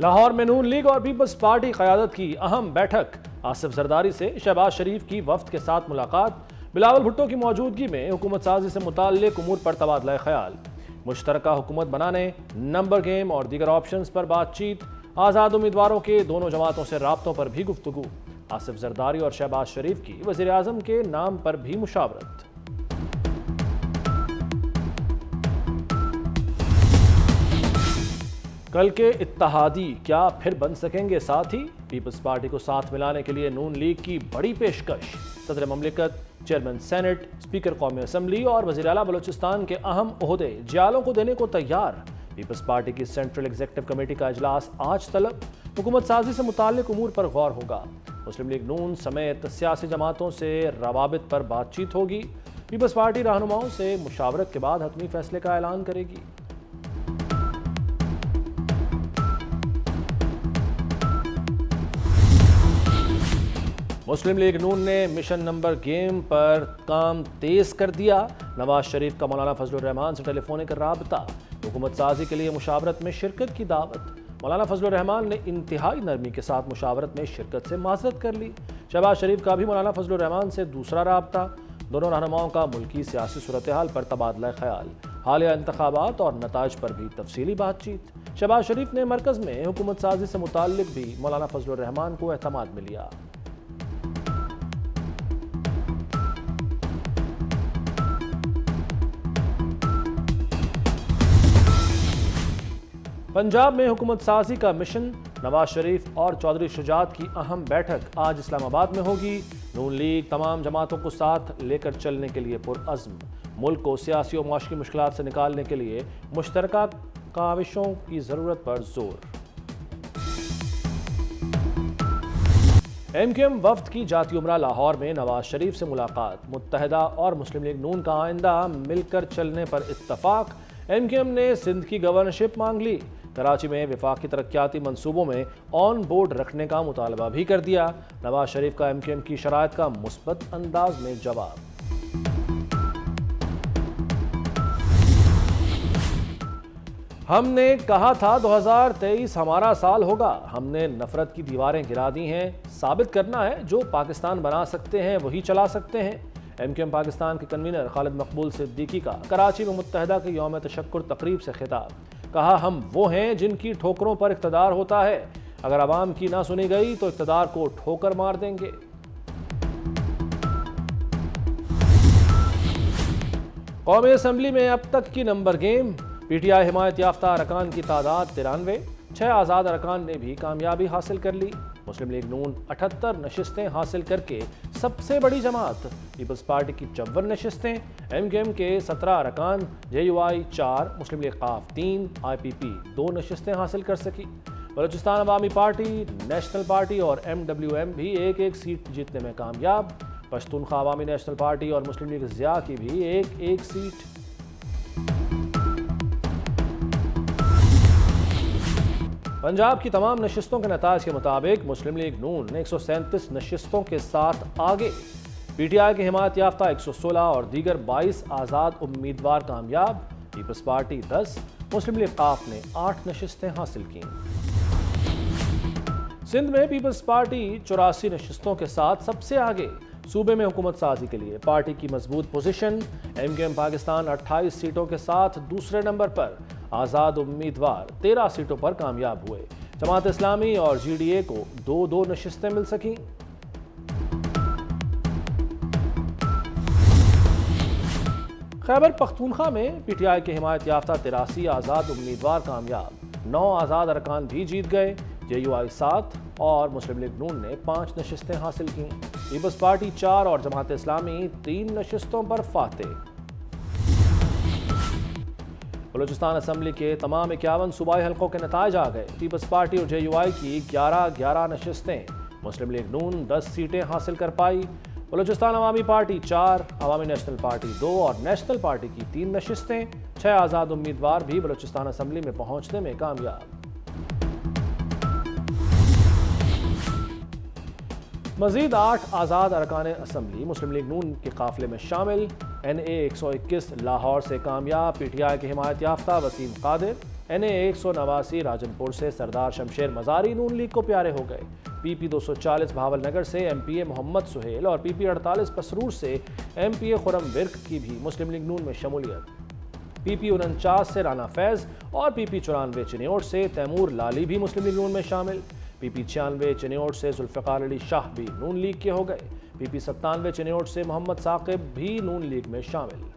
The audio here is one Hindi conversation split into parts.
लाहौर में नून लीग और पीपल्स पार्टी क़यादत की अहम बैठक। आसिफ जरदारी से शहबाज शरीफ की वफ्द के साथ मुलाकात। बिलावल भुट्टो की मौजूदगी में हुकूमत साजी से मुताल्लिक उमूर पर तबादला ख्याल। मुश्तरका हुकूमत बनाने, नंबर गेम और दीगर ऑप्शंस पर बातचीत। आज़ाद उम्मीदवारों के दोनों जमातों से राब्तों पर भी गुफ्तगू। आसिफ जरदारी और शहबाज शरीफ की वज़ीर आज़म के नाम पर भी मुशावरत। कल के इत्तेहादी क्या फिर बन सकेंगे साथी? पीपल्स पार्टी को साथ मिलाने के लिए नून लीग की बड़ी पेशकश। सदर ममलिकत, चेयरमैन सेनेट, स्पीकर कौमी असम्बली और वज़ीर आला बलूचिस्तान के अहम ओहदे जियालों को देने को तैयार। पीपल्स पार्टी की सेंट्रल एग्जीक्यूटिव कमेटी का इजलास आज तलब। हुकूमत साजी से मुताल्लिक उमूर पर गौर होगा। मुस्लिम लीग नून समेत सियासी जमातों से रवाबित पर बातचीत होगी। पीपल्स पार्टी रहनुमाओं से मुशावरत के बाद हतमी फैसले का ऐलान करेगी। मुस्लिम लीग नून ने मिशन नंबर गेम पर काम तेज कर दिया। नवाज शरीफ का मौलाना फजलुर रहमान से टेलीफोनिक राबता। हुकूमत साजी के लिए मुशावरत में शिरकत की दावत। मौलाना फजलुर रहमान ने इंतहाई नरमी के साथ मुशावरत में शिरकत से माजरत कर ली। शहबाज शरीफ का भी मौलाना फजलुर रहमान से दूसरा राबता। दोनों रहनुमाओं का मुल्की सियासी सूरत हाल पर तबादला ख्याल। हालिया इंतखाबात और नताज पर भी तफसीली बातचीत। शहबाज शरीफ ने मरकज़ में हुकूमत साजी से मुताल्लिक भी मौलाना फजलुर रहमान को एतमाद में लिया। पंजाब में हुकूमत साजी का मिशन। नवाज शरीफ और चौधरी शुजात की अहम बैठक आज इस्लामाबाद में होगी। नून लीग तमाम जमातों को साथ लेकर चलने के लिए पुरअज़्म। मुल्क को सियासी और माशी मुश्किलात से निकालने के लिए मुश्तरका काविशों की ज़रूरत पर जोर। MQM वफ्द की जाती उमरा लाहौर में नवाज शरीफ से मुलाकात। मुत्तहदा और मुस्लिम लीग नून का आइंदा मिलकर चलने पर इत्तफाक। MQM ने सिंध की गवर्नरशिप मांग ली। कराची में विफाकी तरक्याती मंसूबों में ऑन बोर्ड रखने का मुतालबा भी कर दिया। नवाज शरीफ का MQM की शराइत का मुस्बत अंदाज में जवाब। हमने कहा था 2023 हमारा साल होगा। हमने नफरत की दीवारें गिरा दी हैं। साबित करना है जो पाकिस्तान बना सकते हैं वही चला सकते हैं। MQM पाकिस्तान के कन्वीनर खालिद मकबूल सिद्दीकी का कराची में मुत्तहदा के यौम तशक्कुर तकरीब से खिताब। कहा, हम वो हैं जिनकी ठोकरों पर इक़्तिदार होता है। अगर आवाम की ना सुनी गई तो इक़्तिदार को ठोकर मार देंगे। कौमी असम्बली में अब तक की नंबर गेम। PTI हिमायत याफ्ता अरकान की तादाद 93। 6 आज़ाद अरकान ने भी कामयाबी हासिल कर ली। मुस्लिम लीग नून 78 नशिस्तें हासिल करके सबसे बड़ी जमात। पीपल्स पार्टी की 54 नशिस्तें। MQM के 17 अरकान, JUI 4, मुस्लिम लीग क़ाफ 3, IPP 2 नशिस्तें हासिल कर सकी। बलूचिस्तान अवामी पार्टी, नेशनल पार्टी और MWM भी एक एक सीट जीतने में कामयाब। पश्तूनख्वा अवामी नेशनल पार्टी और मुस्लिम लीग ज़िया की भी एक एक सीट। पंजाब की तमाम नशिस्तों के नताज के मुताबिक मुस्लिम लीग नून 137 नशिस्तों के साथ आगे। PTI की हिमायत याफ्ता 116 और दीगर 22 आज़ाद उम्मीदवार कामयाब। पीपल्स पार्टी 10, मुस्लिम लीग क़ाफ ने 8 नशिस्तें हासिल की। सिंध में पीपल्स पार्टी 84 नशिस्तों के साथ सबसे आगे। सूबे में हुकूमत साजी के लिए पार्टी की मजबूत पोजीशन। MQM पाकिस्तान 28 सीटों के साथ दूसरे नंबर पर। आज़ाद उम्मीदवार 13 सीटों पर कामयाब हुए। जमात इस्लामी और GDA को 2-2 नशिस्तें मिल सकीं। खैबर पख्तूनख्वा में PTI के हिमायत याफ्ता 83 आज़ाद उम्मीदवार कामयाब। 9 आज़ाद अरकान भी जीत गए। JUI 7 और मुस्लिम लीग नून ने 5 नशिस्तें हासिल की। पीपल्स पार्टी 4 और जमात इस्लामी 3 नशिस्तों पर फातेह। बलूचिस्तान असम्बली के तमाम 51 सूबाई हल्कों के नताज आ गए। पीपल्स पार्टी और JUI की 11-11 नशिस्तें। मुस्लिम लीग नून 10 सीटें हासिल कर पाई। बलूचिस्तान अवामी पार्टी 4, अवामी नेशनल पार्टी 2 और नेशनल पार्टी की 3 नशिस्तें। 6 आज़ाद उम्मीदवार भी बलूचिस्तान असम्बली में पहुंचने में कामयाब। मजीद 8 आज़ाद अरकान असम्बली मुस्लिम लीग नून के काफिले में शामिल। NA 121 लाहौर से कामयाब PTI के हिमायत याफ्ता वसीम कादिर, NA 189 राजनपुर से सरदार शमशेर मजारी नून लीग को प्यारे हो गए। PP 240 भावलनगर से MPA मोहम्मद सुहेल और PP 48 पसरूर से MPA खुरम विर्क की भी मुस्लिम लीग नून में शमूलियत। PP 49 से राना फैज और PP 94 चिन्योट से तैमूर लाली भी मुस्लिम लीग नून में शामिल। PP 96 चिन्योट से जुल्फ़िकार अली शाह भी नून लीग के हो गए। PP 97 चिन्योट से मोहम्मद साकिब भी नून लीग में शामिल।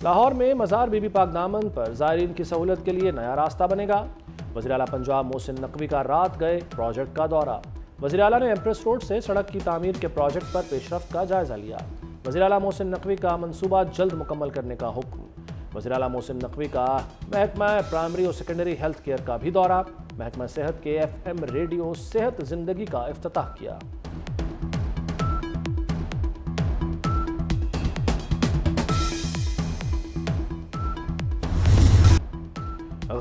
लाहौर में मज़ार बीबी पाक दामन पर ज़ायरीन की सहूलत के लिए नया रास्ता बनेगा। वज़ीर आला पंजाब मोहसिन नकवी का रात गए प्रोजेक्ट का दौरा। वज़ीर आला ने एम्प्रेस रोड से सड़क की तामीर के प्रोजेक्ट पर पेशरफ्त का जायजा लिया। वज़ीर आला मोहसिन नकवी का मंसूबा जल्द मुकम्मल करने का हुक्म। वज़ीर आला मोहसिन नकवी का महकमा प्राइमरी और सेकेंडरी हेल्थ केयर का भी दौरा। महकमा सेहत के FM रेडियो सेहत जिंदगी का इफ्तिताह किया।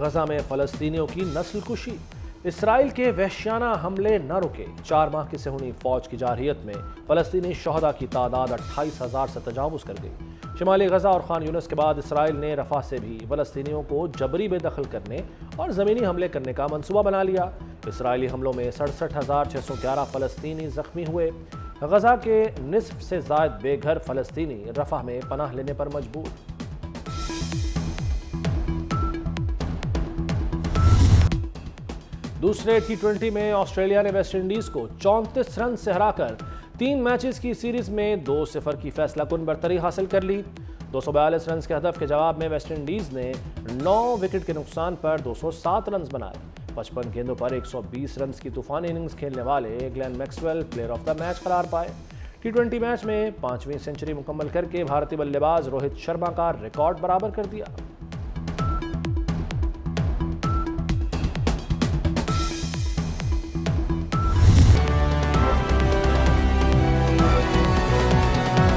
गजा में फलस्तीनियों की नस्ल कुशी। इसराइल के वहशियाना हमले न रुके। 4 माह की सेहूनी फौज की जारहियत में फलस्तीनी शहदा की तादाद 28,000 से तजावुज कर गई। शिमाली गजा और खान यूनिस के बाद इसराइल ने रफा से भी फलस्तीनियों को जबरी बेदखल करने और ज़मीनी हमले करने का मंसूबा बना लिया। इसराइली हमलों में 67,611 फलस्तीनी जख्मी हुए। गजा के निसफ से ज़ायद बेघर फलस्तीनी रफा में पनाह लेने पर मजबूर। दूसरे T20 में ऑस्ट्रेलिया ने वेस्ट इंडीज को 34 रन से हराकर 3 मैचेस की सीरीज में 2-0 की फैसलाकुन बरतरी हासिल कर ली। 242 रन के हदफ के जवाब में वेस्ट इंडीज ने 9 विकेट के नुकसान पर 207 रन बनाए। 55 गेंदों पर 120 रन की तूफानी इनिंग्स खेलने वाले Glenn Maxwell player of the match करार पाए। T20 मैच में 5वीं सेंचुरी मुकम्मल करके भारतीय बल्लेबाज रोहित शर्मा का रिकॉर्ड बराबर कर दिया।